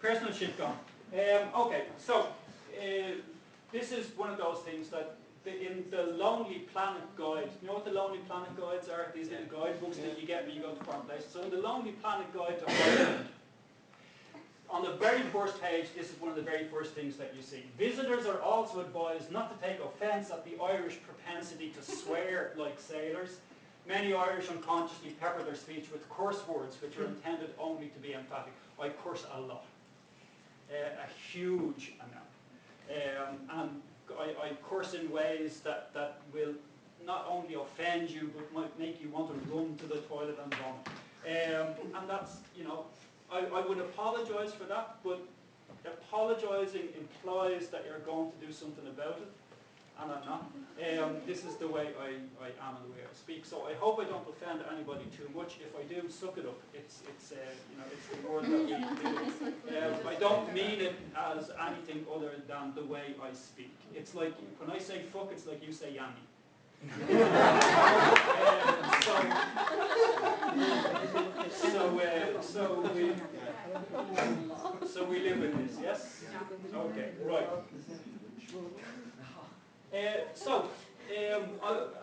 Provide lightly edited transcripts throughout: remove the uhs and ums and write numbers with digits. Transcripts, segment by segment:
Personal shit gone. Okay, so this is one of those things that in the Lonely Planet guide, you know what the Lonely Planet guides are? These little guidebooks that you get when you go to foreign places. So in the Lonely Planet guide to Ireland, on the very first page, this is one of the very first things that you see. Visitors are also advised not to take offence at the Irish propensity to swear like sailors. Many Irish unconsciously pepper their speech with curse words which are intended only to be emphatic. I curse a lot. A huge amount. And I curse in ways that will not only offend you, but might make you want to run to the toilet and vomit. And that's, you know, I would apologise for that, but apologising implies that you're going to do something about it, and I'm not. This is the way I am and the way I speak. So I hope I don't offend anybody too much. If I do, suck it up. It's you know, it's the word that we do. I don't mean it as anything other than the way I speak. It's like when I say fuck, it's like you say Yanni. So we live with this, yes? Okay, right.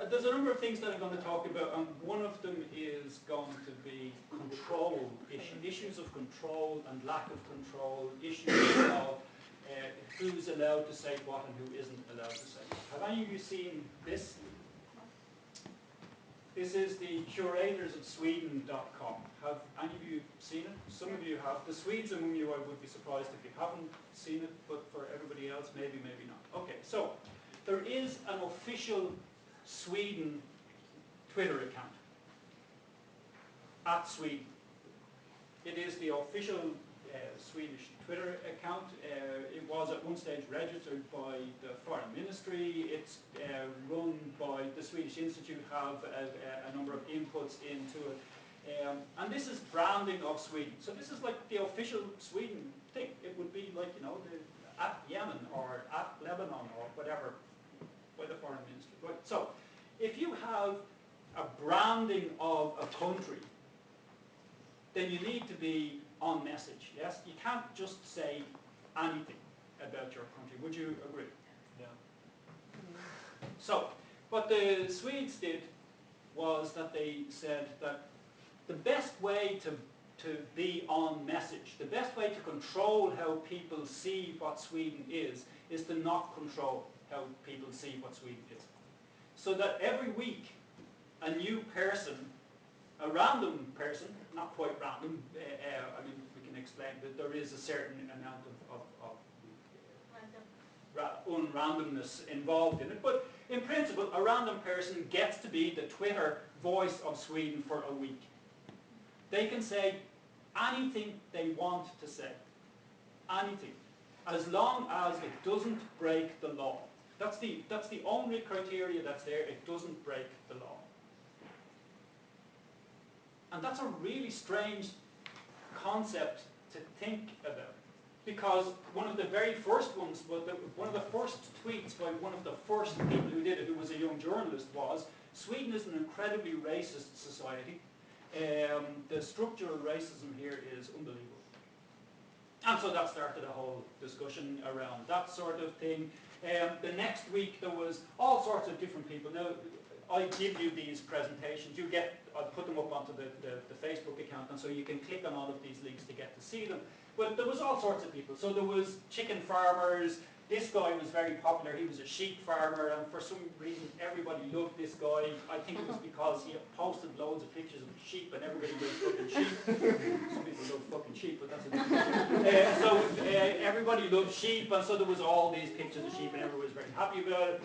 There's a number of things that I'm going to talk about, and one of them is going to be control issues of control and lack of control, issues of who's allowed to say what and who isn't allowed to say what. Have any of you seen this? This is the curatorsofsweden.com. Have any of you seen it? Some of you have. The Swedes among you, I would be surprised if you haven't seen it, but for everybody else, maybe, maybe not. Okay, so there is an official Sweden Twitter account at Sweden. It is the official Swedish Twitter account. It was at one stage registered by the Foreign Ministry. It's run by the Swedish Institute, have a number of inputs into it. And this is branding of Sweden. So this is like the official Sweden thing. It would be like, you know, at Yemen or at Lebanon or whatever by the Foreign Ministry. Right? So if you have a branding of a country, then you need to be on message, yes? You can't just say anything about your country. Would you agree? Yeah. So, what the Swedes did was that they said that the best way to be on message, the best way to control how people see what Sweden is to not control how people see what Sweden is. So that every week, a new person, a random person, not quite random, I mean, we can explain that there is a certain amount of unrandomness involved in it, but in principle, a random person gets to be the Twitter voice of Sweden for a week. They can say anything they want to say, anything, as long as it doesn't break the law. That's the only criteria that's there. It doesn't break the law. And that's a really strange concept to think about, because one of the very first ones, one of the first tweets by one of the first people who did it, who was a young journalist, was, Sweden is an incredibly racist society. The structural racism here is unbelievable. And so that started a whole discussion around that sort of thing. The next week there was all sorts of different people. Now, I give you these presentations. I'll put them up onto the Facebook account, and so you can click on all of these links to get to see them. But there was all sorts of people. So there was chicken farmers. This guy was very popular. He was a sheep farmer, and for some reason everybody loved this guy. I think it was because he posted loads of pictures of sheep, and everybody loves fucking sheep. Some people love fucking sheep, but that's a different thing. Everybody loved sheep, and so there was all these pictures of sheep, and everyone was very happy about it.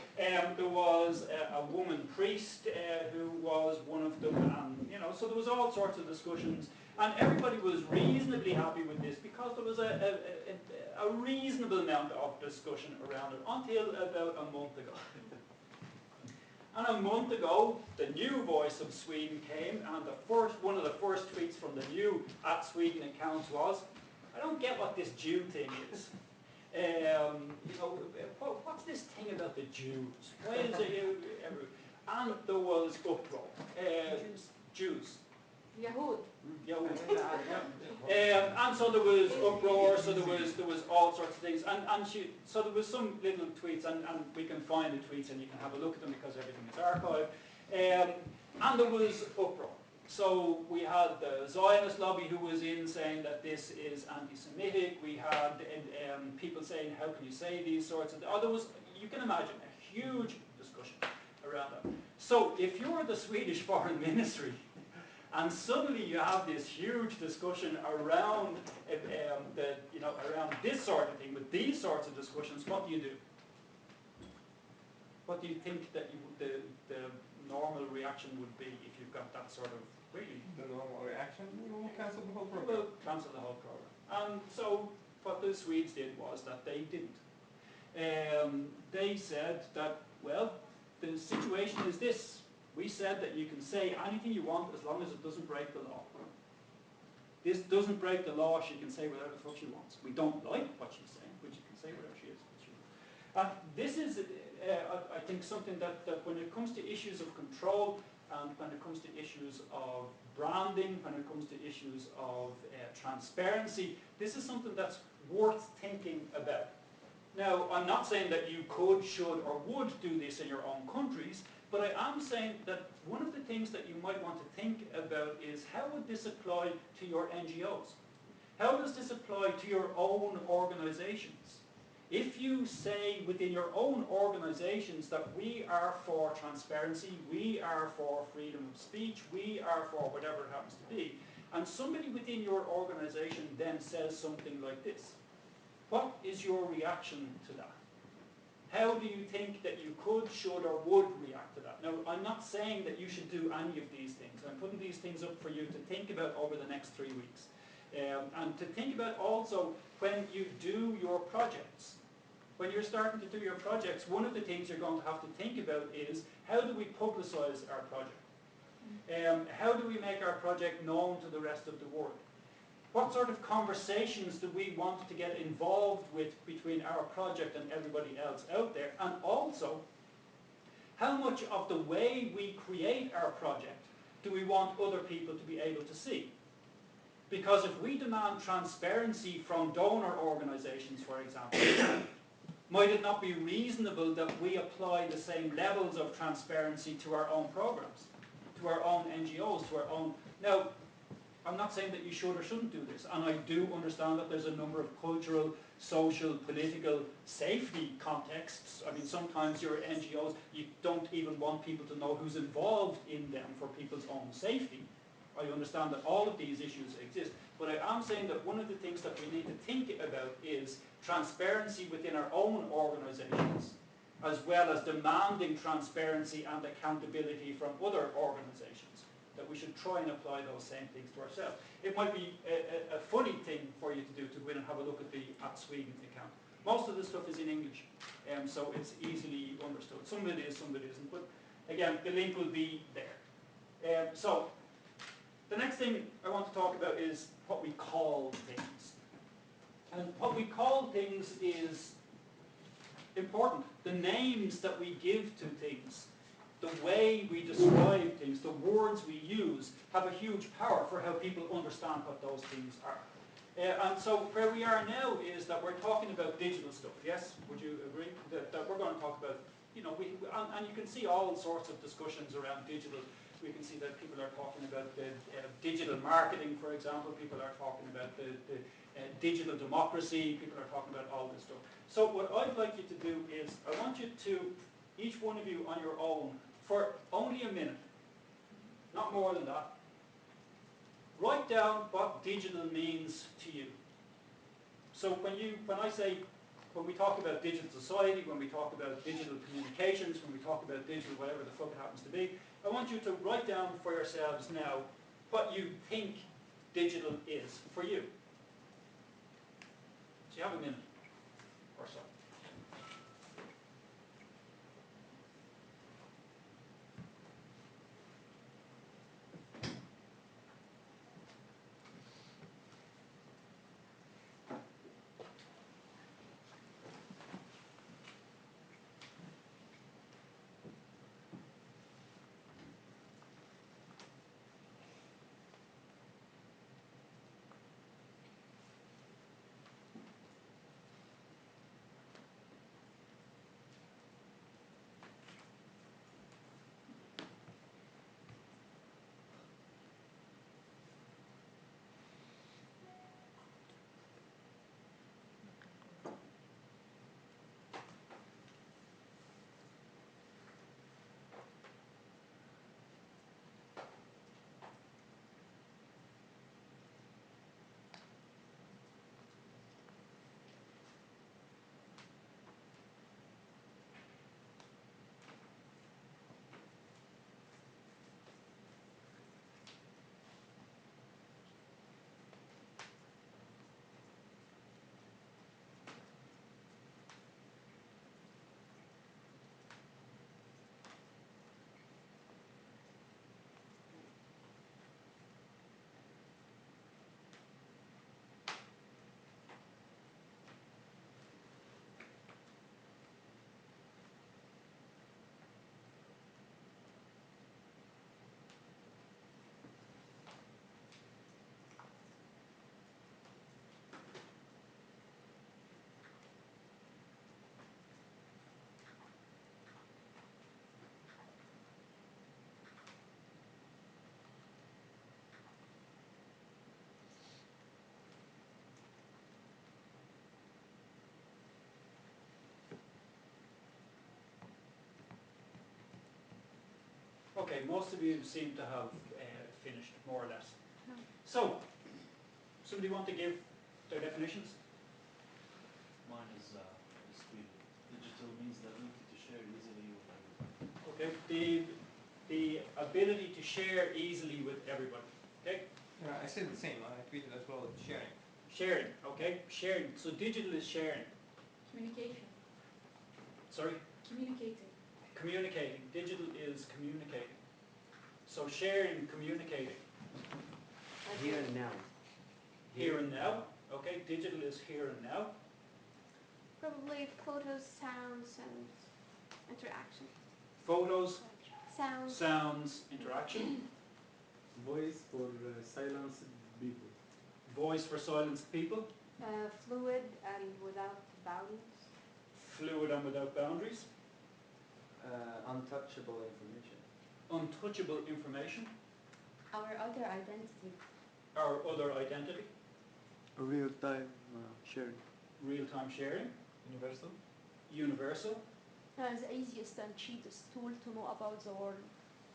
There was a woman priest who was one of them, and you know, so there was all sorts of discussions. And everybody was reasonably happy with this because there was a reasonable amount of discussion around it until about a month ago. And a month ago, the new voice of Sweden came, and one of the first tweets from the new @Sweden account was, I don't get what this Jew thing is. You know, what's this thing about the Jews? Why is it? And there was uproar. Jews. Yahoo. Yahoo. And so there was uproar, so there was all sorts of things, so there was some little tweets, and we can find the tweets and you can have a look at them because everything is archived. And there was uproar. So we had the Zionist lobby who was in saying that this is anti-Semitic. We had people saying, how can you say these sorts of things? There was, you can imagine, a huge discussion around that. So if you're the Swedish Foreign Ministry, and suddenly you have this huge discussion around around this sort of thing, with these sorts of discussions, what do you do? What do you think that the normal reaction would be if you've got that sort of really? The normal reaction? We'll cancel the whole program. We'll cancel the whole program. And so what the Swedes did was that they didn't. They said that, well, the situation is this. We said that you can say anything you want as long as it doesn't break the law. This doesn't break the law, she can say whatever the fuck she wants. We don't like what she's saying, but she can say whatever she is. This is, I think, something that when it comes to issues of control, and when it comes to issues of branding, when it comes to issues of transparency, this is something that's worth thinking about. Now, I'm not saying that you could, should, or would do this in your own countries, but I am saying that one of the things that you might want to think about is how would this apply to your NGOs? How does this apply to your own organizations? If you say within your own organizations that we are for transparency, we are for freedom of speech, we are for whatever it happens to be, and somebody within your organization then says something like this, what is your reaction to that? How do you think that you could, should, or would react to that? Now, I'm not saying that you should do any of these things. I'm putting these things up for you to think about over the next 3 weeks. And to think about also when you do your projects. When you're starting to do your projects, one of the things you're going to have to think about is how do we publicize our project? How do we make our project known to the rest of the world? What sort of conversations do we want to get involved with between our project and everybody else out there? And also, how much of the way we create our project do we want other people to be able to see? Because if we demand transparency from donor organizations, for example, might it not be reasonable that we apply the same levels of transparency to our own programs, to our own NGOs, to our own... Now, I'm not saying that you should or shouldn't do this, and I do understand that there's a number of cultural, social, political, safety contexts. I mean, sometimes your NGOs, you don't even want people to know who's involved in them for people's own safety. I understand that all of these issues exist, but I am saying that one of the things that we need to think about is transparency within our own organizations, as well as demanding transparency and accountability from other organizations. That we should try and apply those same things to ourselves. It might be a funny thing for you to do, to go in and have a look at the @Sweden account. Most of the stuff is in English, so it's easily understood. Some of it is, some of it isn't, but again, the link will be there. So, the next thing I want to talk about is what we call things. And what we call things is important. The names that we give to things, the way we describe things, the words we use, have a huge power for how people understand what those things are. And so where we are now is that we're talking about digital stuff, yes? Would you agree? That we're going to talk about, you know, and you can see all sorts of discussions around digital. We can see that people are talking about the digital marketing, for example. People are talking about the digital democracy. People are talking about all this stuff. So what I'd like you to do is, I want you to, each one of you on your own, for only a minute, not more than that, write down what digital means to you. So when we talk about digital society, when we talk about digital communications, when we talk about digital whatever the fuck it happens to be, I want you to write down for yourselves now what you think digital is for you. So you have a minute or so. Okay, most of you seem to have finished, more or less. No. So, somebody want to give their definitions? Mine is Sweden. Digital means the ability to share easily with everyone. Okay, the ability to share easily with everybody. Okay, Yeah, I said the same, I tweeted as well, sharing. sharing. Okay, sharing. So digital is sharing. Communication. Sorry, Communicating. communicating. Digital is communicating. So sharing, communicating. Here and now. Here and now. Okay, digital is here and now. Probably photos, sounds, and interaction. Photos, Sounds. sounds, interaction. Voice for silenced people. Voice for silenced people. Fluid and without bounds. Fluid and without boundaries. Untouchable information. Untouchable information. Our other identity. Our other identity. Real-time sharing. Real-time sharing. Universal? Universal. The easiest and cheapest tool to know about the world.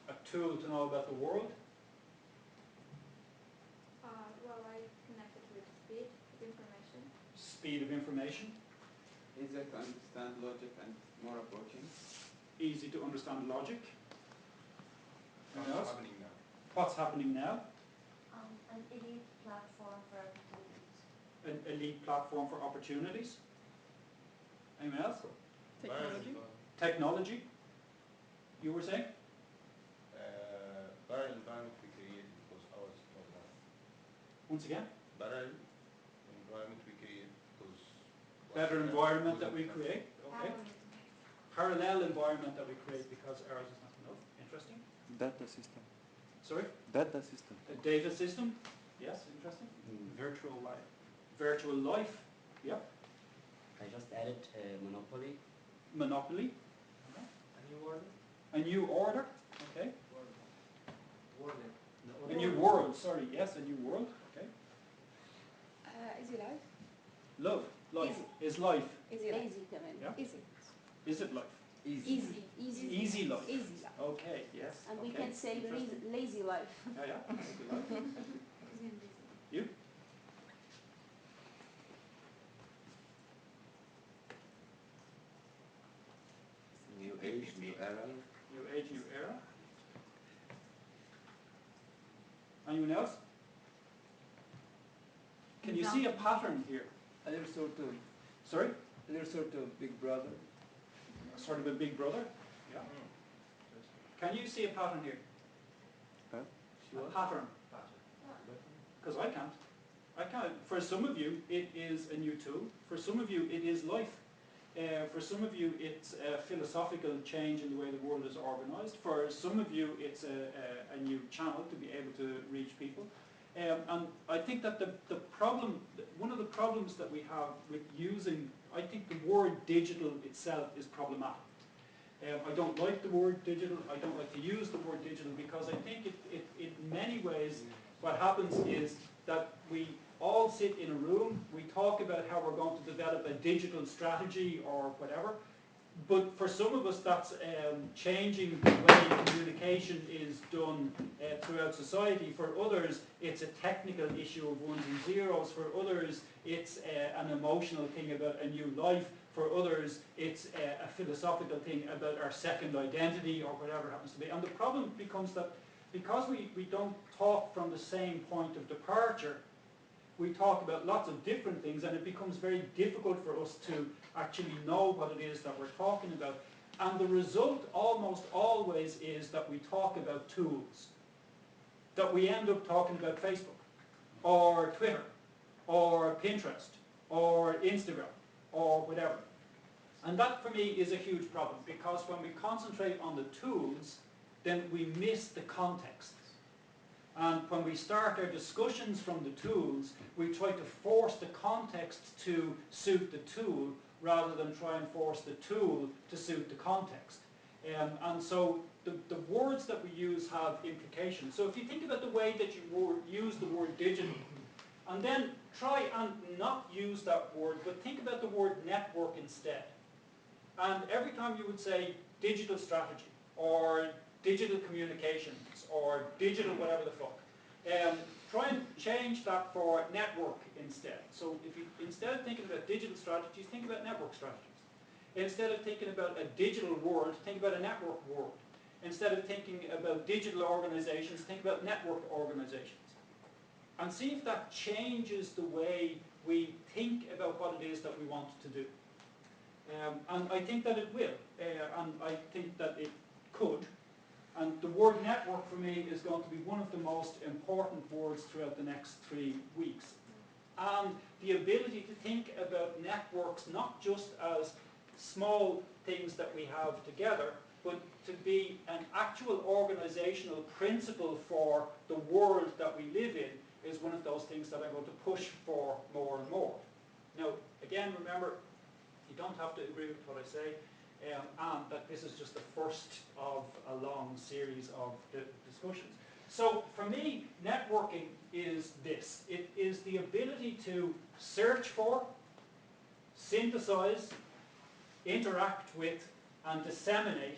A tool to know about the world. Well, I connected with speed of information. Speed of information. Easier to understand logic and more approaching. Easy to understand logic. What's Anything else? happening now? What's happening now? An elite platform for opportunities. An elite platform for opportunities. Anything else? Technology. Technology. You were saying? Better environment we create because ours is not enough. Once again? Better environment we create because Better environment that we create. Okay. Parallel. Parallel environment that we create because ours is not enough. Interesting. Data system. Sorry? Data system. A data system. Yes, interesting. Virtual life. Virtual life. Yep. I just added monopoly. Monopoly. A new order. A new order. Okay. World. A new world. Sorry. Yes, a new world. Okay. Easy life. Love. Life. Is life. Easy life. Easy كمان. Yeah. Easy. Is it life? Easy. Easy. Easy. Easy life. Easy life. Okay. Yes. And we okay. can say Interesting. lazy life. Yeah, yeah. Lazy life. Easy and busy. You? New age, new era. New age, new era. Anyone else? Can you see a pattern here? A little sort of, Sorry? a little sort of big brother. Sort of a big brother? Yeah. Can you see a pattern here? Huh? A pattern? Because I can't. I can't. For some of you, it is a new tool. For some of you, it is life. For some of you, it's a philosophical change in the way the world is organized. For some of you, it's a new channel to be able to reach people. And I think that the problem, one of the problems that we have with using, I think the word digital itself is problematic. I don't like the word digital. I don't like to use the word digital because I think it in many ways what happens is that we all sit in a room, we talk about how we're going to develop a digital strategy or whatever, but for some of us that's changing the way communication is done throughout society. For others it's a technical issue of ones and zeros. For others it's an emotional thing about a new life. For others it's a philosophical thing about our second identity or whatever it happens to be. And the problem becomes that because we don't talk from the same point of departure, we talk about lots of different things and it becomes very difficult for us to actually know what it is that we're talking about. And the result almost always is that we talk about tools. That we end up talking about Facebook or Twitter or Pinterest or Instagram or whatever. And that for me is a huge problem because when we concentrate on the tools, then we miss the context. And when we start our discussions from the tools, we try to force the context to suit the tool rather than try and force the tool to suit the context. And so the words that we use have implications. So if you think about the way that you use the word digital, and then try and not use that word, but think about the word network instead. And every time you would say digital strategy or digital communications or digital whatever the fuck. Try and change that for network instead. So if you, instead of thinking about digital strategies, think about network strategies. Instead of thinking about a digital world, think about a network world. Instead of thinking about digital organizations, think about network organizations. And see if that changes the way we think about what it is that we want to do. And I think that it will, and I think that it could. And the word network for me is going to be one of the most important words throughout the next 3 weeks. And the ability to think about networks not just as small things that we have together, but to be an actual organizational principle for the world that we live in is one of those things that I'm going to push for more and more. Now, again, remember, you don't have to agree with what I say, and that this is just the first of a long series of discussions. So for me, networking is this. It is the ability to search for, synthesize, interact with, and disseminate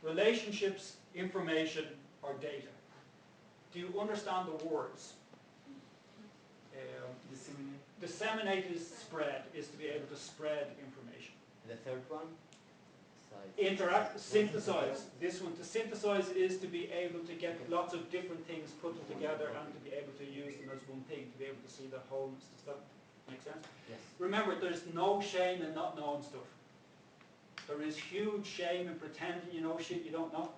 relationships, information, or data. Do you understand the words? Disseminate. Disseminate is spread, is to be able to spread information. The third one? Interact, synthesize. This one, to synthesize is to be able to get lots of different things put together and to be able to use them as one thing, to be able to see the wholeness. Does that make sense? Yes. Remember, there's no shame in not knowing stuff. There is huge shame in pretending you know shit you don't know.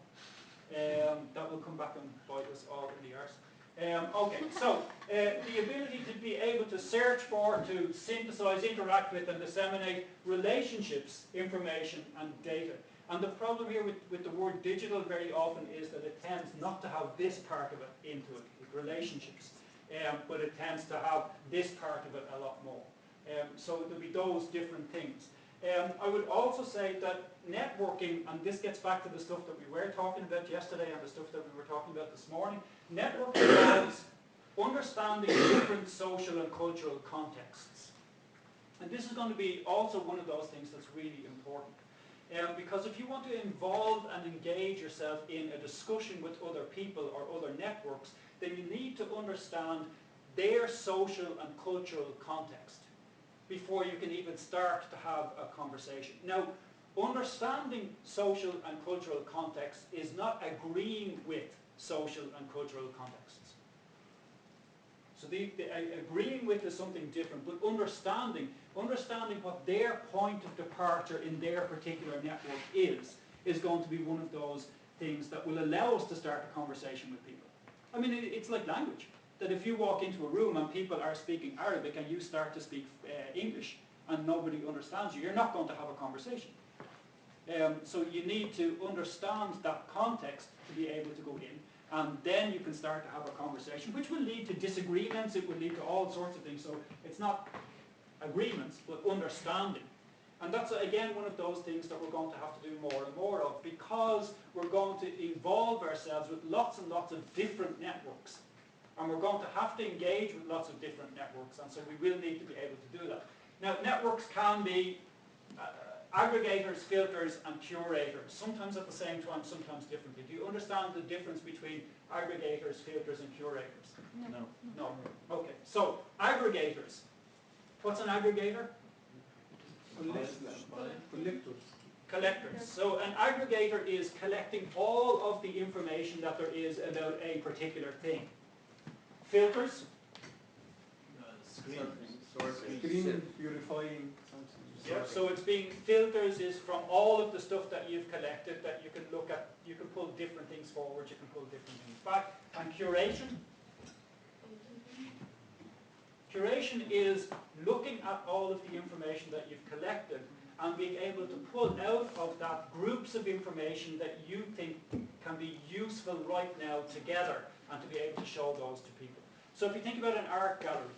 That will come back and bite us all in the arse. Okay, so the ability to be able to search for, to synthesize, interact with, and disseminate relationships, information, and data. And the problem here with the word digital very often is that it tends not to have this part of it into it, relationships, but it tends to have this part of it a lot more. So there'll be those different things. I would also say that networking, and this gets back to the stuff that we were talking about yesterday and the stuff that we were talking about this morning, networking involves understanding different social and cultural contexts. And this is going to be also one of those things that's really important. Because if you want to involve and engage yourself in a discussion with other people or other networks, then you need to understand their social and cultural context before you can even start to have a conversation. Now, understanding social and cultural context is not agreeing with social and cultural contexts. So agreeing with is something different, but understanding what their point of departure in their particular network is going to be one of those things that will allow us to start a conversation with people. I mean, it's like language. That if you walk into a room and people are speaking Arabic and you start to speak English and nobody understands you, you're not going to have a conversation. So you need to understand that context to be able to go in, and then you can start to have a conversation, which will lead to disagreements, it will lead to all sorts of things. So it's not agreements, but understanding. And that's, again, one of those things that we're going to have to do more and more of, because we're going to involve ourselves with lots and lots of different networks. And we're going to have to engage with lots of different networks, and so we will need to be able to do that. Now, networks can be aggregators, filters, and curators, sometimes at the same time, sometimes differently. Do you understand the difference between aggregators, filters, and curators? No. No. Okay, so aggregators. What's an aggregator? Collectors. Collectors. So an aggregator is collecting all of the information that there is about a particular thing. Filters? Screening, purifying, something. Yeah, so it's being, filters is from all of the stuff that you've collected that you can look at, you can pull different things forward, you can pull different things back. And curation? Curation is looking at all of the information that you've collected and being able to pull out of that groups of information that you think can be useful right now together, and to be able to show those to people. So if you think about an art gallery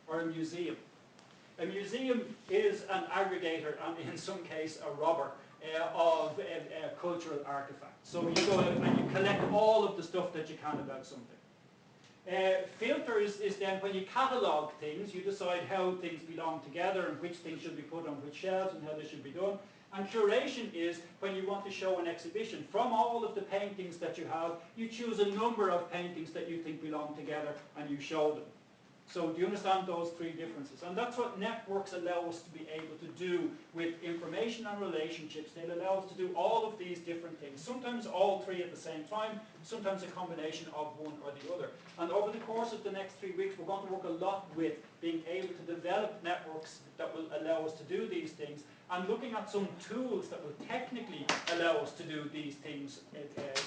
or a museum is an aggregator and in some case a robber of cultural artifacts. So you go out and you collect all of the stuff that you can about something. Filters is then when you catalogue things, you decide how things belong together and which things should be put on which shelves and how they should be done. And curation is when you want to show an exhibition. From all of the paintings that you have, you choose a number of paintings that you think belong together and you show them. So do you understand those three differences? And that's what networks allow us to be able to do with information and relationships. They'll allow us to do all of these different things. Sometimes all three at the same time, sometimes a combination of one or the other. And over the course of the next 3 weeks, we're going to work a lot with being able to develop networks that will allow us to do these things, and looking at some tools that will technically allow us to do these things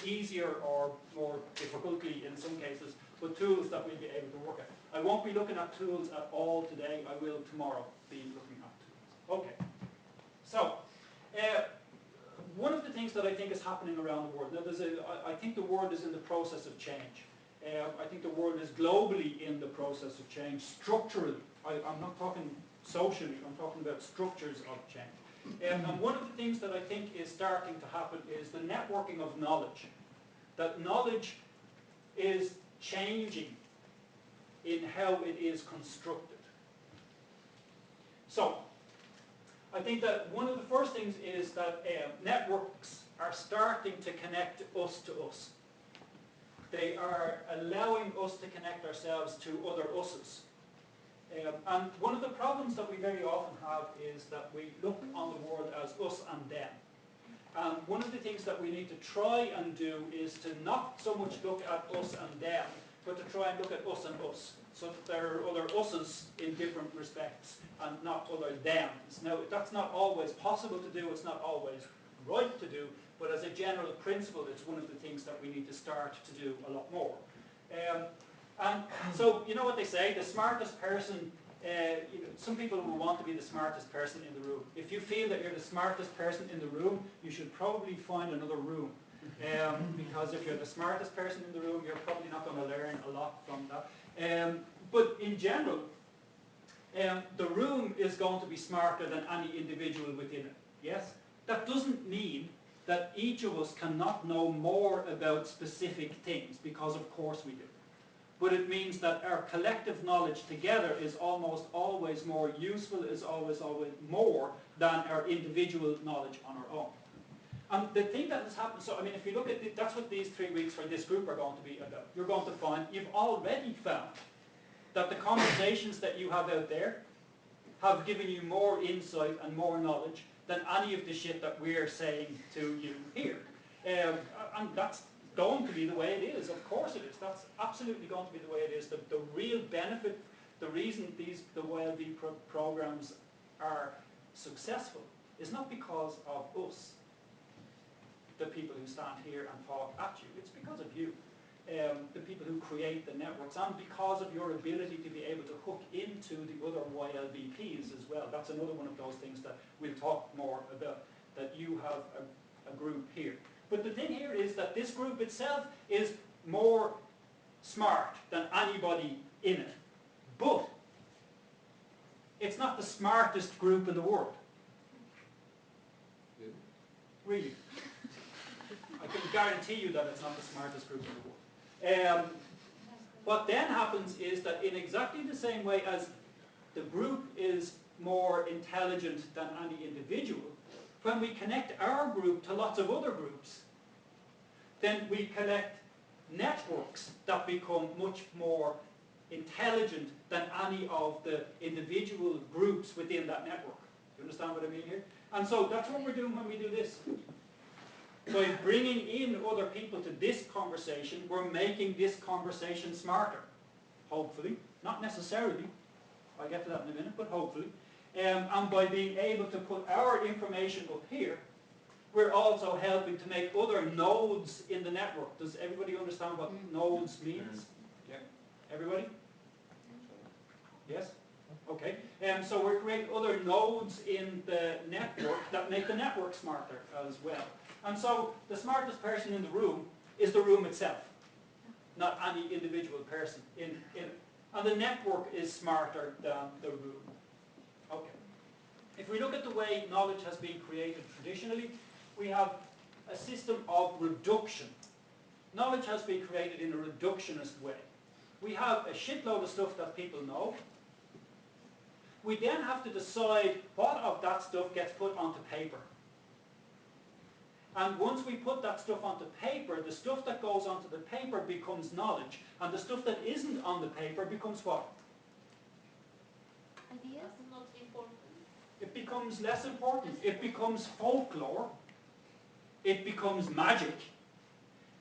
easier or more difficultly in some cases, but tools that we'll be able to work at. I won't be looking at tools at all today. I will tomorrow be looking at tools. Okay. So, one of the things that I think is happening around the world, now I think the world is in the process of change. I think the world is globally in the process of change, structurally. I'm not talking socially, I'm talking about structures of change. And one of the things that I think is starting to happen is the networking of knowledge. That knowledge is changing in how it is constructed. So, I think that one of the first things is that networks are starting to connect us to us. They are allowing us to connect ourselves to other us's. And one of the problems that we very often have is that we look on the world as us and them. And one of the things that we need to try and do is to not so much look at us and them, but to try and look at us and us. So that there are other us's in different respects and not other thems. Now, that's not always possible to do, it's not always right to do, but as a general principle, it's one of the things that we need to start to do a lot more. And so, you know what they say, the smartest person, some people will want to be the smartest person in the room. If you feel that you're the smartest person in the room, you should probably find another room. Because if you're the smartest person in the room, you're probably not going to learn a lot from that. But in general, the room is going to be smarter than any individual within it. Yes? That doesn't mean that each of us cannot know more about specific things, because of course we do. But it means that our collective knowledge together is almost always more useful, is always more than our individual knowledge on our own. And the thing that has happened, so I mean, if you look at that's what these 3 weeks for this group are going to be about. You're going to find, you've already found, that the conversations that you have out there have given you more insight and more knowledge than any of the shit that we're saying to you here. And that's going to be the way it is. Of course it is. That's absolutely going to be the way it is. The real benefit, the reason the YLV programs are successful is not because of us, the people who stand here and talk at you. It's because of you, the people who create the networks, and because of your ability to be able to hook into the other YLVPs as well. That's another one of those things that we'll talk more about, that you have a group here. But the thing here is that this group itself is more smart than anybody in it. But it's not the smartest group in the world. Really. I can guarantee you that it's not the smartest group in the world. What then happens is that in exactly the same way as the group is more intelligent than any individual, when we connect our group to lots of other groups, then we collect networks that become much more intelligent than any of the individual groups within that network. Do you understand what I mean here? And so that's what we're doing when we do this. By bringing in other people to this conversation, we're making this conversation smarter. Hopefully. Not necessarily. I'll get to that in a minute, but hopefully. And by being able to put our information up here, we're also helping to make other nodes in the network. Does everybody understand what nodes means? Yeah. Everybody? Yes? Okay. So we're creating other nodes in the network that make the network smarter as well. And so the smartest person in the room is the room itself, not any individual person in it. And the network is smarter than the room. Okay. If we look at the way knowledge has been created traditionally, we have a system of reduction. Knowledge has been created in a reductionist way. We have a shitload of stuff that people know. We then have to decide what of that stuff gets put onto paper. And once we put that stuff onto paper, the stuff that goes onto the paper becomes knowledge, and the stuff that isn't on the paper becomes what? Ideas? Not important. It becomes less important. It becomes folklore. It becomes magic.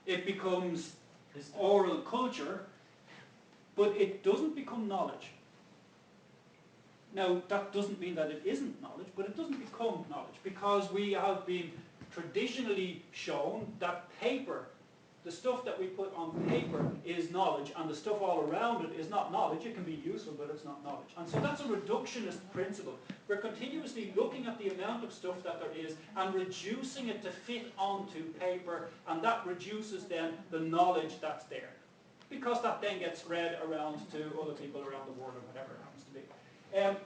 It becomes oral culture, but it doesn't become knowledge. Now, that doesn't mean that it isn't knowledge, but it doesn't become knowledge, because we have been traditionally shown that paper, the stuff that we put on paper, is knowledge, and the stuff all around it is not knowledge. It can be useful, but it's not knowledge. And so that's a reductionist principle. We're continuously looking at the amount of stuff that there is and reducing it to fit onto paper, and that reduces then the knowledge that's there, because that then gets spread around to other people around the world, or whatever it happens to be.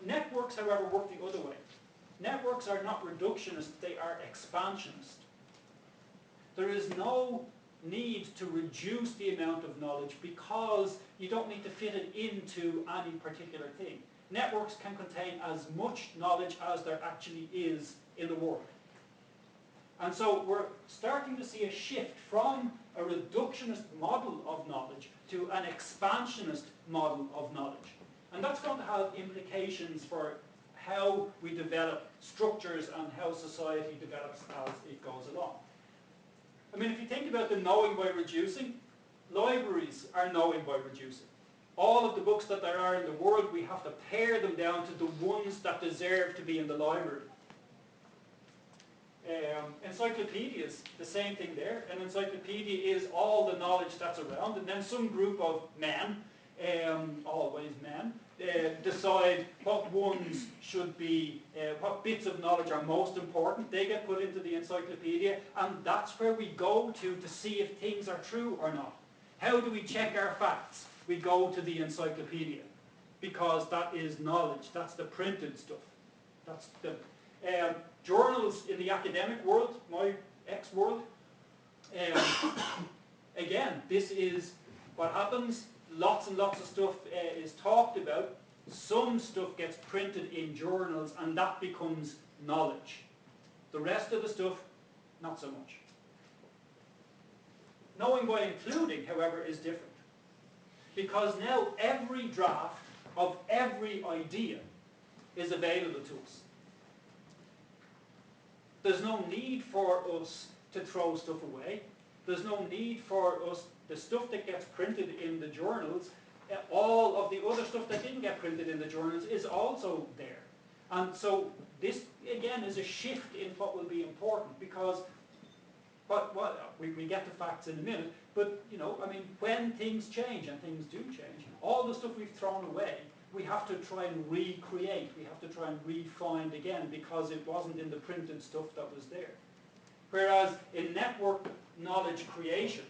Networks, however, work the other way. Networks are not reductionist, they are expansionist. There is no need to reduce the amount of knowledge, because you don't need to fit it into any particular thing. Networks can contain as much knowledge as there actually is in the world. And so we're starting to see a shift from a reductionist model of knowledge to an expansionist model of knowledge. And that's going to have implications for how we develop structures and how society develops as it goes along. I mean, if you think about the knowing by reducing, libraries are knowing by reducing. All of the books that there are in the world, we have to pare them down to the ones that deserve to be in the library. Encyclopedias, the same thing there. An encyclopedia is all the knowledge that's around, and then some group of men, always men, decide what ones should be, what bits of knowledge are most important. They get put into the encyclopedia, and that's where we go to see if things are true or not. How do we check our facts? We go to the encyclopedia, because that is knowledge. That's the printed stuff. That's the journals in the academic world, my ex-world. Again, this is what happens. Lots and lots of stuff is talked about. Some stuff gets printed in journals, and that becomes knowledge. The rest of the stuff, not so much. Knowing by including, however, is different. Because now every draft of every idea is available to us. There's no need for us to throw stuff away. There's no need for us, the stuff that gets printed in the journals, all of the other stuff that didn't get printed in the journals is also there. And so this, again, is a shift in what will be important, because we get to facts in a minute, but, you know, I mean, when things change, and things do change, all the stuff we've thrown away, we have to try and recreate, we have to try and re-find again, because it wasn't in the printed stuff that was there. Whereas in network knowledge creation,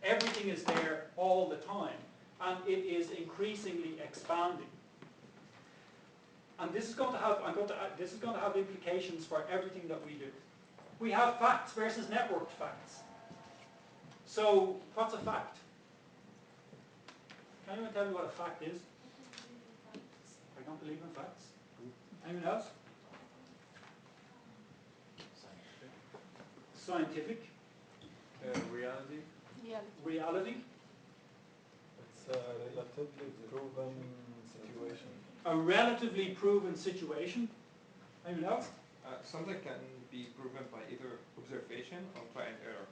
everything is there all the time, and it is increasingly expanding. And this is going to have, this is going to have implications for everything that we do. We have facts versus networked facts. So, what's a fact? Can anyone tell me what a fact is? I don't believe in facts. Anyone else? Scientific. Reality. Reality. It's a relatively proven situation. A relatively proven situation. Anyone else? Something can be proven by either observation or trial and error.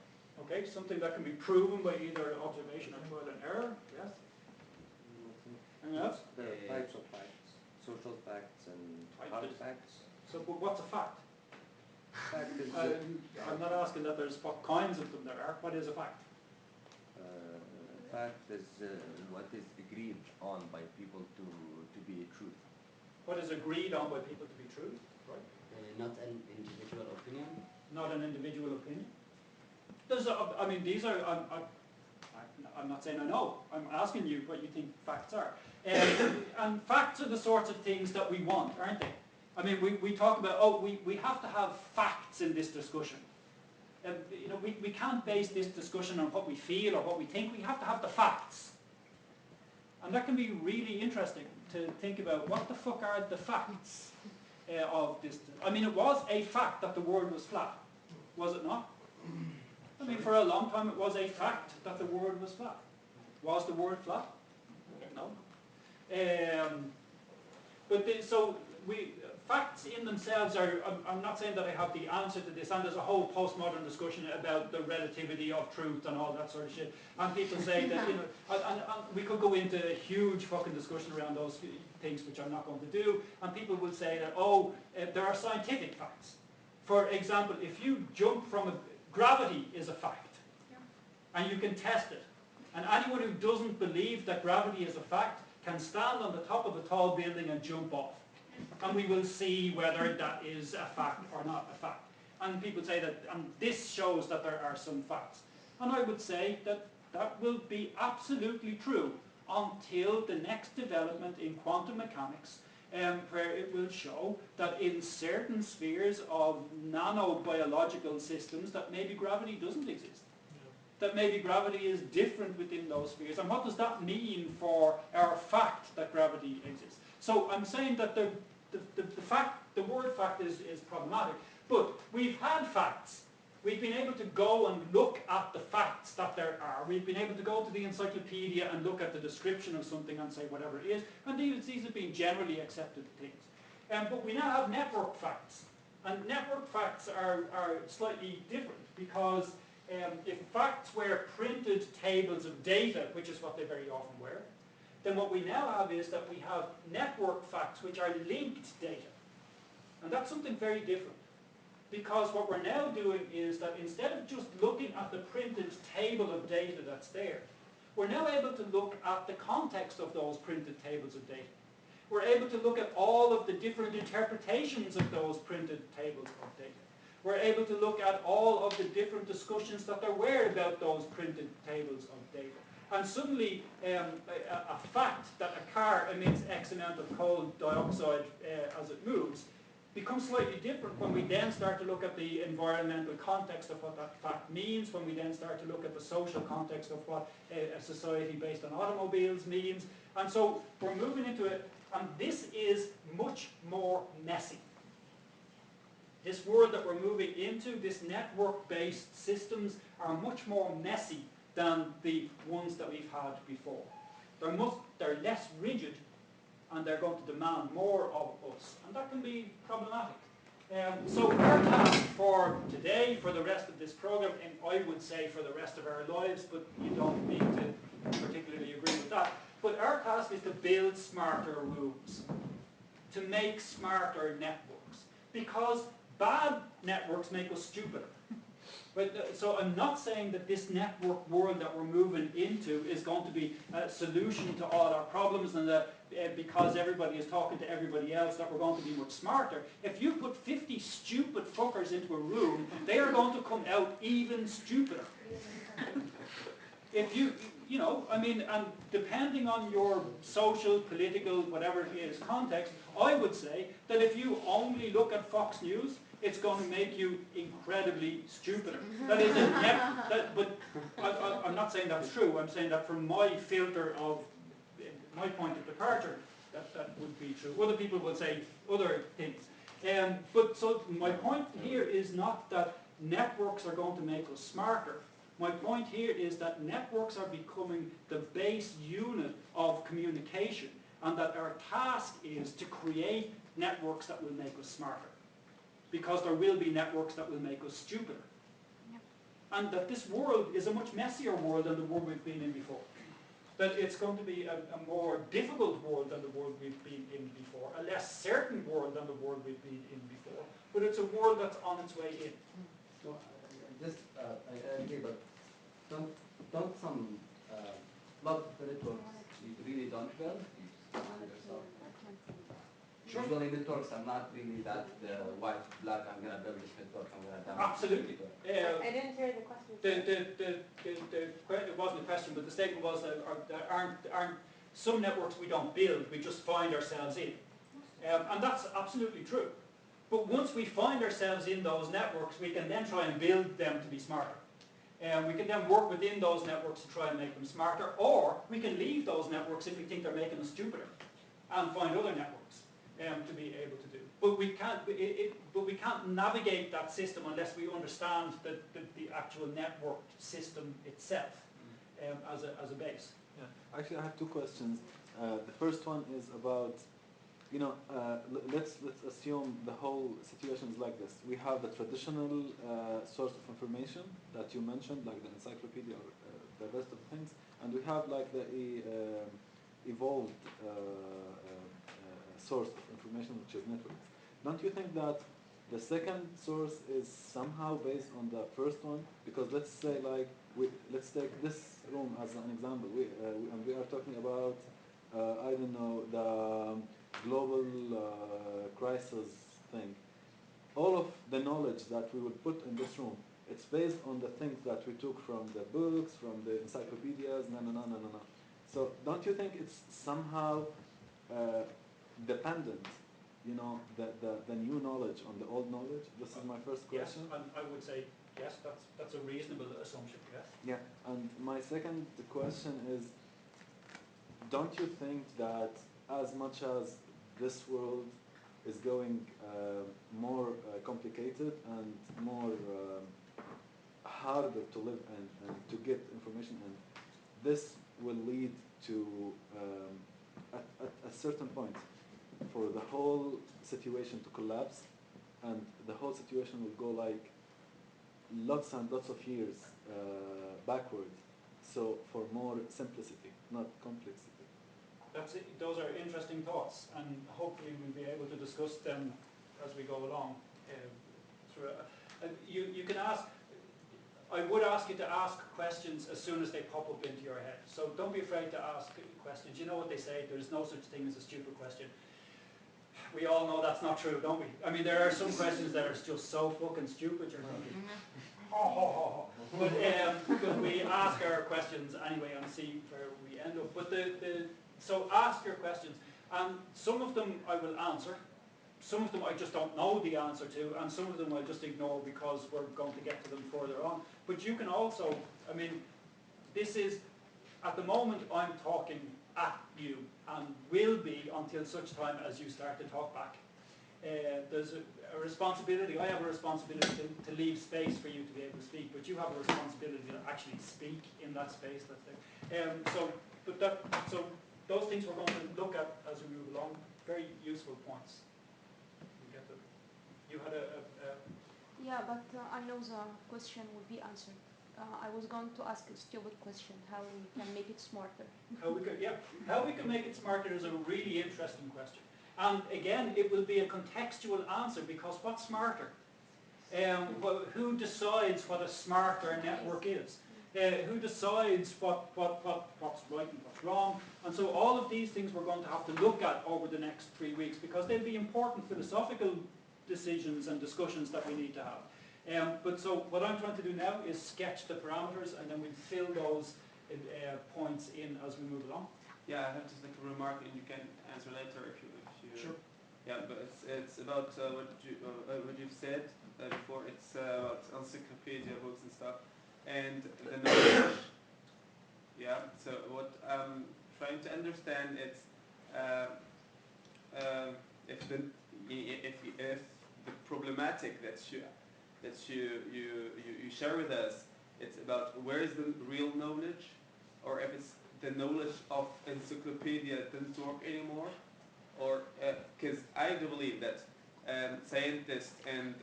Okay, something that can be proven by either observation or trial and error. Yes. Anyone else? There are types of facts, social facts and hard facts. So, but what's a fact? Fact is I'm not asking that there's what kinds of them there are. What is a fact? Fact is what is agreed on by people to be truth. What is agreed on by people to be true? Right. not an individual opinion. Not an individual opinion. There's I mean, these are. I'm not saying I know. I'm asking you what you think facts are. And facts are the sorts of things that we want, aren't they? I mean, we talk about, we have to have facts in this discussion. You know, we can't base this discussion on what we feel or what we think. We have to have the facts. And that can be really interesting to think about. What the fuck are the facts of this? I mean, it was a fact that the world was flat, was it not? I mean, for a long time it was a fact that the world was flat. Was the world flat? No. Facts in themselves are, I'm not saying that I have the answer to this, and there's a whole postmodern discussion about the relativity of truth and all that sort of shit. And people say that, you know, and we could go into a huge fucking discussion around those things, which I'm not going to do. And people will say that, there are scientific facts. For example, if you jump from gravity is a fact, and you can test it. And anyone who doesn't believe that gravity is a fact can stand on the top of a tall building and jump off. And we will see whether that is a fact or not a fact. And people say that, and this shows that there are some facts. And I would say that that will be absolutely true until the next development in quantum mechanics, where it will show that in certain spheres of nanobiological systems that maybe gravity doesn't exist. That maybe gravity is different within those spheres. And what does that mean for our fact that gravity exists? So I'm saying that the word fact is problematic, but we've had facts. We've been able to go and look at the facts that there are. We've been able to go to the encyclopedia and look at the description of something and say whatever it is, and these have been generally accepted things. But we now have network facts, and network facts are slightly different because if facts were printed tables of data, which is what they very often were, then what we now have is that we have network facts which are linked data. And that's something very different. Because what we're now doing is that instead of just looking at the printed table of data that's there, we're now able to look at the context of those printed tables of data. We're able to look at all of the different interpretations of those printed tables of data. We're able to look at all of the different discussions that there were about those printed tables of data. And suddenly, a fact that a car emits X amount of coal dioxide as it moves becomes slightly different when we then start to look at the environmental context of what that fact means, when we then start to look at the social context of what a society based on automobiles means. And so we're moving into it, and this is much more messy. This world that we're moving into, this network-based systems, are much more messy than the ones that we've had before. They're less rigid, and they're going to demand more of us, and that can be problematic. So our task for today, for the rest of this program, and I would say for the rest of our lives, but you don't need to particularly agree with that, but our task is to build smarter rooms, to make smarter networks, because bad networks make us stupider. But, so I'm not saying that this network world that we're moving into is going to be a solution to all our problems, and that because everybody is talking to everybody else that we're going to be much smarter. If you put 50 stupid fuckers into a room, they are going to come out even stupider. If you know, I mean, and depending on your social, political, whatever it is context, I would say that if you only look at Fox News, it's going to make you incredibly stupider. That is but I'm not saying that's true. I'm saying that from my filter of, my point of departure, that would be true. Other people will say other things. But so my point here is not that networks are going to make us smarter. My point here is that networks are becoming the base unit of communication, and that our task is to create networks that will make us smarter. Because there will be networks that will make us stupider. Yep. And that this world is a much messier world than the world we've been in before. That it's going to be a more difficult world than the world we've been in before, a less certain world than the world we've been in before, but it's a world that's on its way in. So, I agree, but don't some, lot of the networks you really don't build, you just find yourself. Sure. Usually networks are not really that white, black, I'm going to build this network, I'm going to damage Absolutely. I didn't hear the question. It wasn't a question, but the statement was that there aren't some networks we don't build, we just find ourselves in. And that's absolutely true. But once we find ourselves in those networks, we can then try and build them to be smarter. We can then work within those networks to try and make them smarter, or we can leave those networks if we think they're making us stupider and find other networks. to be able to do. But we can't navigate that system unless we understand the actual networked system itself as a base. Yeah. Actually, I have two questions. The first one is about, let's assume the whole situation is like this. We have the traditional source of information that you mentioned, like the encyclopedia or the rest of the things, and we have like the evolved source of information, which is networks. Don't you think that the second source is somehow based on the first one? Because let's say like let's take this room as an example. And we are talking about I don't know, the global crisis thing. All of the knowledge that we will put in this room, it's based on the things that we took from the books, from the encyclopedias, no. So don't you think it's somehow dependent, the new knowledge on the old knowledge? This is my first question. Yes, and I would say yes, that's a reasonable assumption, yes. Yeah, and my second question is, don't you think that as much as this world is going more complicated and more harder to live in and to get information in, this will lead to, at a certain point, for the whole situation to collapse, and the whole situation will go like lots and lots of years backward, so for more simplicity, not complexity. That's it. Those are interesting thoughts, and hopefully we'll be able to discuss them as we go along. You can ask, I would ask you to ask questions as soon as they pop up into your head. So don't be afraid to ask questions. You know what they say, there's no such thing as a stupid question. We all know that's not true, don't we? I mean, there are some questions that are just so fucking stupid, you're thinking, But we ask our questions anyway and see where we end up. But so ask your questions, and some of them I will answer, some of them I just don't know the answer to, and some of them I'll just ignore because we're going to get to them further on. But you can also, I mean, this is, at the moment I'm talking at you, and will be until such time as you start to talk back. There's a responsibility, I have a responsibility to leave space for you to be able to speak, but you have a responsibility to actually speak in that space that's there. So those things we're going to look at as we move along, very useful points. You had Yeah, but I know the question will be answered. I was going to ask a stupid question, how we can make it smarter. How we can make it smarter is a really interesting question. And again, it will be a contextual answer, because what's smarter? Who decides what a smarter network is? Who decides what's right and what's wrong? And so all of these things we're going to have to look at over the next 3 weeks, because they'll be important philosophical decisions and discussions that we need to have. But so what I'm trying to do now is sketch the parameters, and then we'll fill those points in as we move along. Yeah, I have just like a remark, and you can answer later if you. Sure. Yeah, but it's about what you've said before. It's about encyclopedia books and stuff, and the knowledge. Yeah. So what I'm trying to understand is if the problematic that you share with us, it's about where is the real knowledge, or if it's the knowledge of encyclopedia doesn't work anymore, or because I do believe that scientists and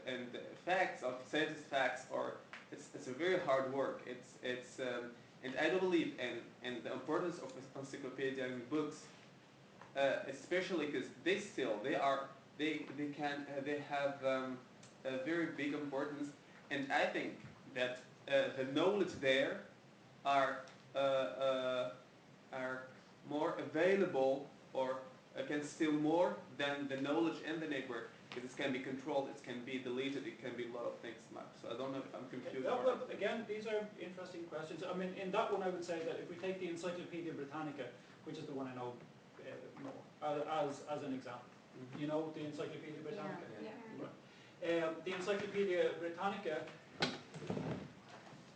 facts of scientists facts are it's a very hard work. It's and I do believe in the importance of encyclopedia and books, especially because they have a very big importance, and I think that the knowledge there are more available, or can steal more than the knowledge in the network, because it can be controlled, it can be deleted, it can be a lot of things. So I don't know if I'm confused. Well, again, these are interesting questions. I mean, in that one I would say that if we take the Encyclopedia Britannica, which is the one I know more, as an example. Mm-hmm. You know the Encyclopedia Britannica? Yeah. The Encyclopedia Britannica,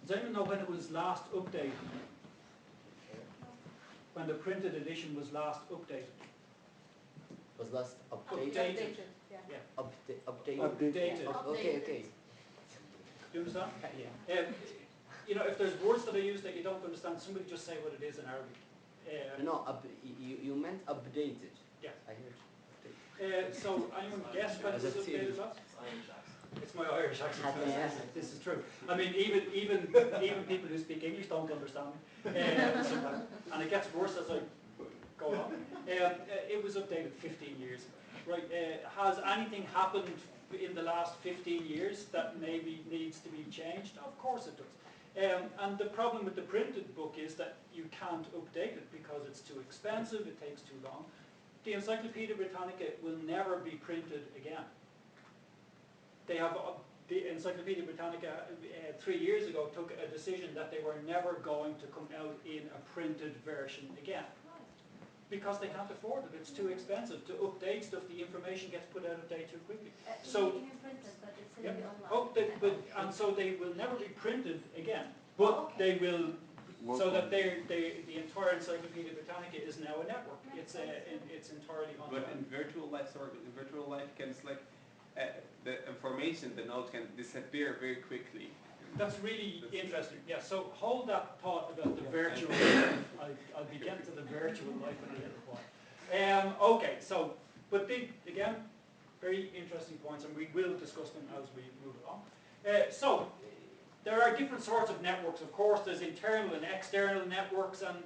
does anyone know when it was last updated? When the printed edition was last updated? Was last updated. Updated. Yeah. Yeah. Updated. Updated. Okay, okay. Do you understand? Yeah. You know, if there's words that I use that you don't understand, somebody just say what it is in Arabic. No, you meant updated. Yeah. I heard. So anyone guess what As this a updated theory. was? It's Irish accent. It's my Irish accent. Yeah. This is true. I mean, even people who speak English don't understand me sometimes, and it gets worse as I go on. It was updated 15 years ago. Right? Has anything happened in the last 15 years that maybe needs to be changed? Of course it does. And the problem with the printed book is that you can't update it because it's too expensive, it takes too long. The Encyclopedia Britannica will never be printed again. They have, the Encyclopedia Britannica 3 years ago took a decision that they were never going to come out in a printed version again. Because they can't afford it, it's too expensive. To update stuff, the information gets put out of date too quickly. You can print it, but it's going to be online. Oh, and so they will never be printed again. But they will, so that the entire Encyclopedia Britannica is now a network. It's entirely online. But in virtual life, can the information, the note can disappear very quickly. That's really interesting. Yeah, so hold that thought about the virtual life. I'll be getting to the virtual life in a little while. Okay, so, but again, very interesting points, and we will discuss them as we move along. So, there are different sorts of networks. Of course, there's internal and external networks, and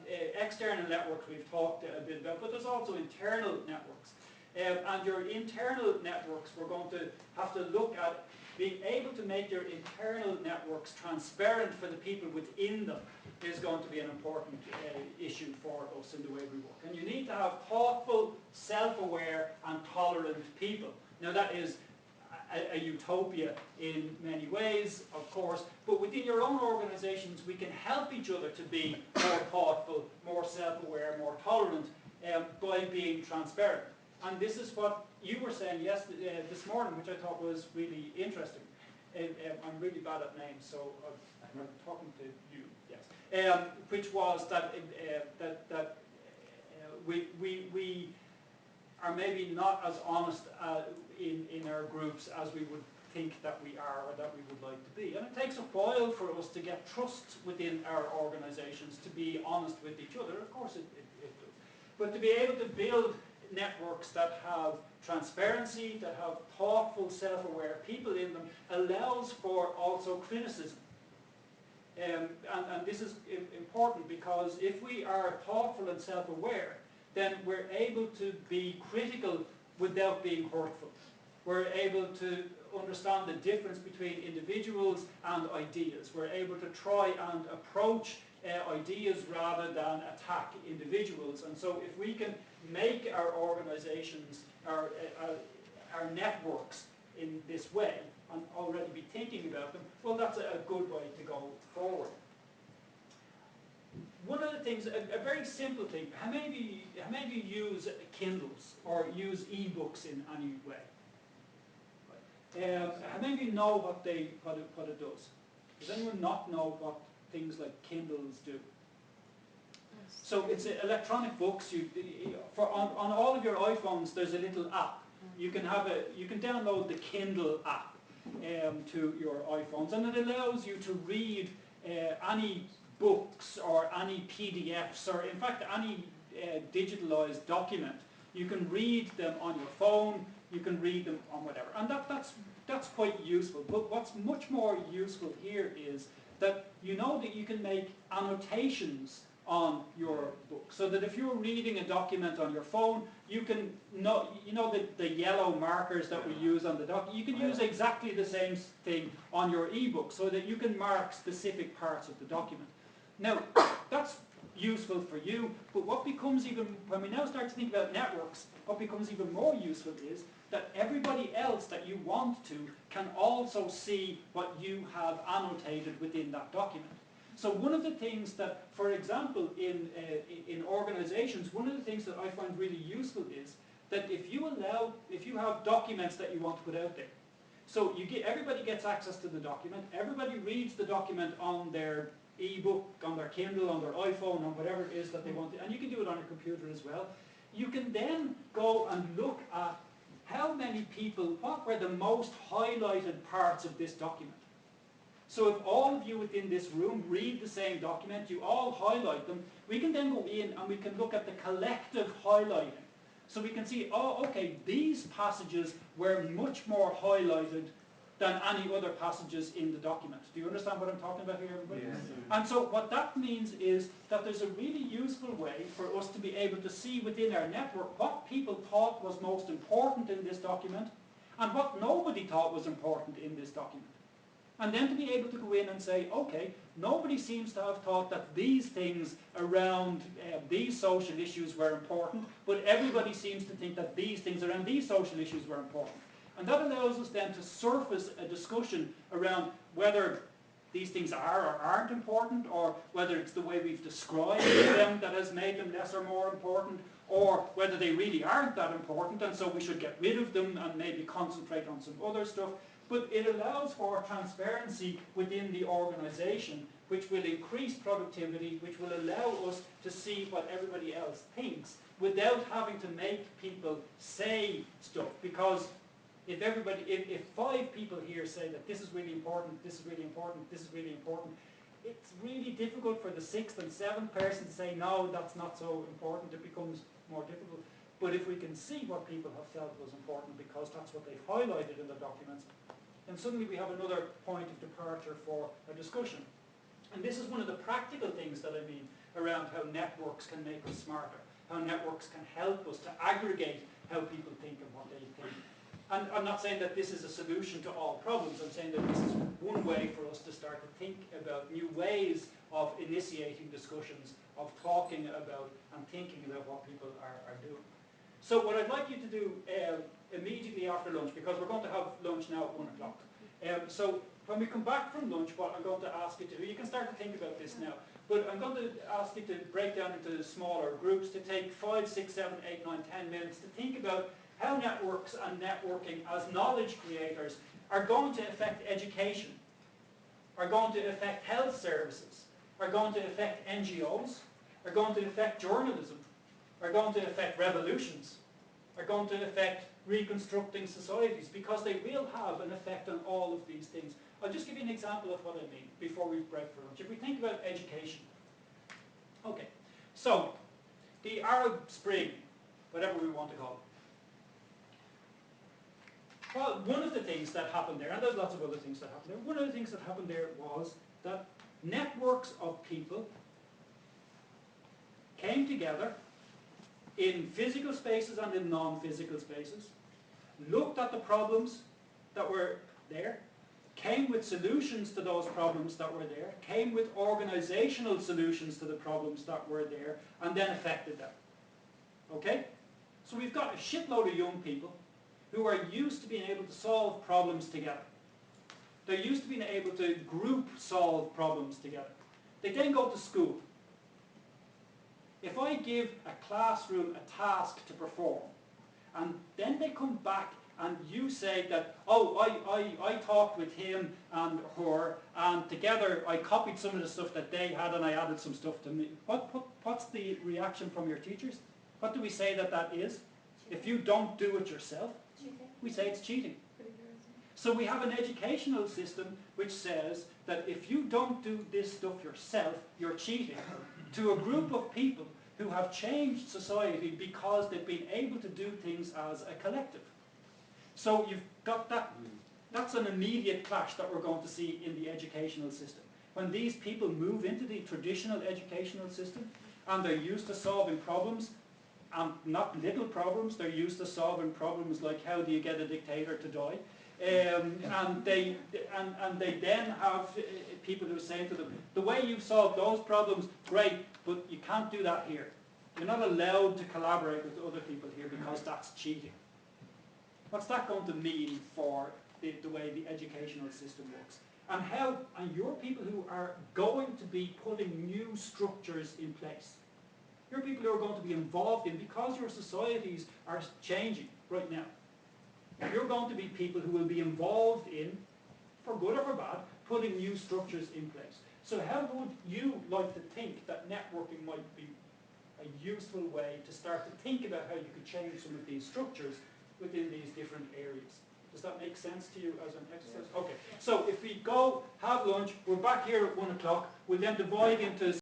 external networks we've talked a bit about, but there's also internal networks. And your internal networks, we're going to have to look at being able to make your internal networks transparent for the people within them is going to be an important issue for us in the way we work. And you need to have thoughtful, self-aware and tolerant people. Now that is a utopia in many ways, of course, but within your own organizations we can help each other to be more thoughtful, more self-aware, more tolerant by being transparent. And this is what you were saying this morning, which I thought was really interesting. I'm really bad at names, so I'm talking to you. Yes, which was that we are maybe not as honest in our groups as we would think that we are or that we would like to be. And it takes a while for us to get trust within our organizations to be honest with each other. Of course it does. But to be able to build networks that have transparency, that have thoughtful, self-aware people in them, allows for also criticism. And this is important because if we are thoughtful and self-aware, then we're able to be critical without being hurtful. We're able to understand the difference between individuals and ideas. We're able to try and approach ideas rather than attack individuals. And so if we can make our organizations, our networks in this way, and already be thinking about them, well, that's a good way to go forward. One of the things, a very simple thing, how many of you use Kindles or use e-books in any way? How many of you know what it does? Does anyone not know what things like Kindles do? So it's electronic books. On all of your iPhones, there's a little app. You can download the Kindle app to your iPhones, and it allows you to read any books or any PDFs, or in fact any digitalized document. You can read them on your phone. You can read them on whatever, and that's quite useful. But what's much more useful here is that you know that you can make annotations on your book, so that if you're reading a document on your phone, you can know, the yellow markers that we use on the document, you can use exactly the same thing on your ebook, so that you can mark specific parts of the document. Now, that's useful for you, but what becomes when we now start to think about networks, what becomes even more useful is that everybody else that you want to can also see what you have annotated within that document. So one of the things that, for example, in organizations, one of the things that I find really useful is that if you have documents that you want to put out there, so everybody gets access to the document, everybody reads the document on their ebook, on their Kindle, on their iPhone, on whatever it is that they want to, and you can do it on your computer as well. you can then go and look at how many people, what were the most highlighted parts of this document. So if all of you within this room read the same document, you all highlight them, we can then go in and we can look at the collective highlighting. So we can see, oh, okay, these passages were much more highlighted than any other passages in the document. Do you understand what I'm talking about here, everybody? Yes. And so what that means is that there's a really useful way for us to be able to see within our network what people thought was most important in this document and what nobody thought was important in this document. And then to be able to go in and say, okay, nobody seems to have thought that these things around these social issues were important, but everybody seems to think that these things around these social issues were important. And that allows us then to surface a discussion around whether these things are or aren't important, or whether it's the way we've described them that has made them less or more important, or whether they really aren't that important and so we should get rid of them and maybe concentrate on some other stuff. But it allows for transparency within the organisation, which will increase productivity, which will allow us to see what everybody else thinks without having to make people say stuff. Because if 5 people here say that this is really important, this is really important, this is really important, it's really difficult for the 6th and 7th person to say, no, that's not so important. It becomes more difficult. But if we can see what people have felt was important because that's what they've highlighted in the documents, then suddenly we have another point of departure for a discussion. And this is one of the practical things that I mean around how networks can make us smarter, how networks can help us to aggregate how people think and what they think. And I'm not saying that this is a solution to all problems. I'm saying that this is one way for us to start to think about new ways of initiating discussions, of talking about and thinking about what people are doing. So what I'd like you to do immediately after lunch, because we're going to have lunch now at 1 o'clock. So when we come back from lunch, what I'm going to ask you to do, you can start to think about this now, but I'm going to ask you to break down into smaller groups, to take 5, 6, 7, 8, 9, 10 minutes to think about how networks and networking as knowledge creators are going to affect education, are going to affect health services, are going to affect NGOs, are going to affect journalism, are going to affect revolutions, are going to affect reconstructing societies, because they will have an effect on all of these things. I'll just give you an example of what I mean before we break for lunch. If we think about education, okay, so the Arab Spring, whatever we want to call it, well, one of the things that happened there, and there's lots of other things that happened there, one of the things that happened there was that networks of people came together in physical spaces and in non-physical spaces, looked at the problems that were there, came with solutions to those problems that were there, came with organizational solutions to the problems that were there, and then affected them. Okay? So we've got a shitload of young people who are used to being able to solve problems together. They're used to being able to group solve problems together. They then go to school. If I give a classroom a task to perform, and then they come back and you say that, oh, I talked with him and her, and together I copied some of the stuff that they had and I added some stuff to me. What's the reaction from your teachers? What do we say that is? If you don't do it yourself, we say it's cheating. So we have an educational system which says that if you don't do this stuff yourself, you're cheating to a group of people who have changed society because they've been able to do things as a collective. So you've got that. That's an immediate clash that we're going to see in the educational system. When these people move into the traditional educational system and they're used to solving problems, and not little problems, they're used to solving problems like how do you get a dictator to die, and they then have people who are saying to them, the way you've solved those problems, great, but you can't do that here. You're not allowed to collaborate with other people here because that's cheating. What's that going to mean for the way the educational system works? And you're people who are going to be putting new structures in place. You're people who are going to be involved in, because your societies are changing right now, you're going to be people who will be involved in, for good or for bad, putting new structures in place. So how would you like to think that networking might be a useful way to start to think about how you could change some of these structures within these different areas. Does that make sense to you as an exercise? Okay, so if we go have lunch, we're back here at 1 o'clock, we'll then divide into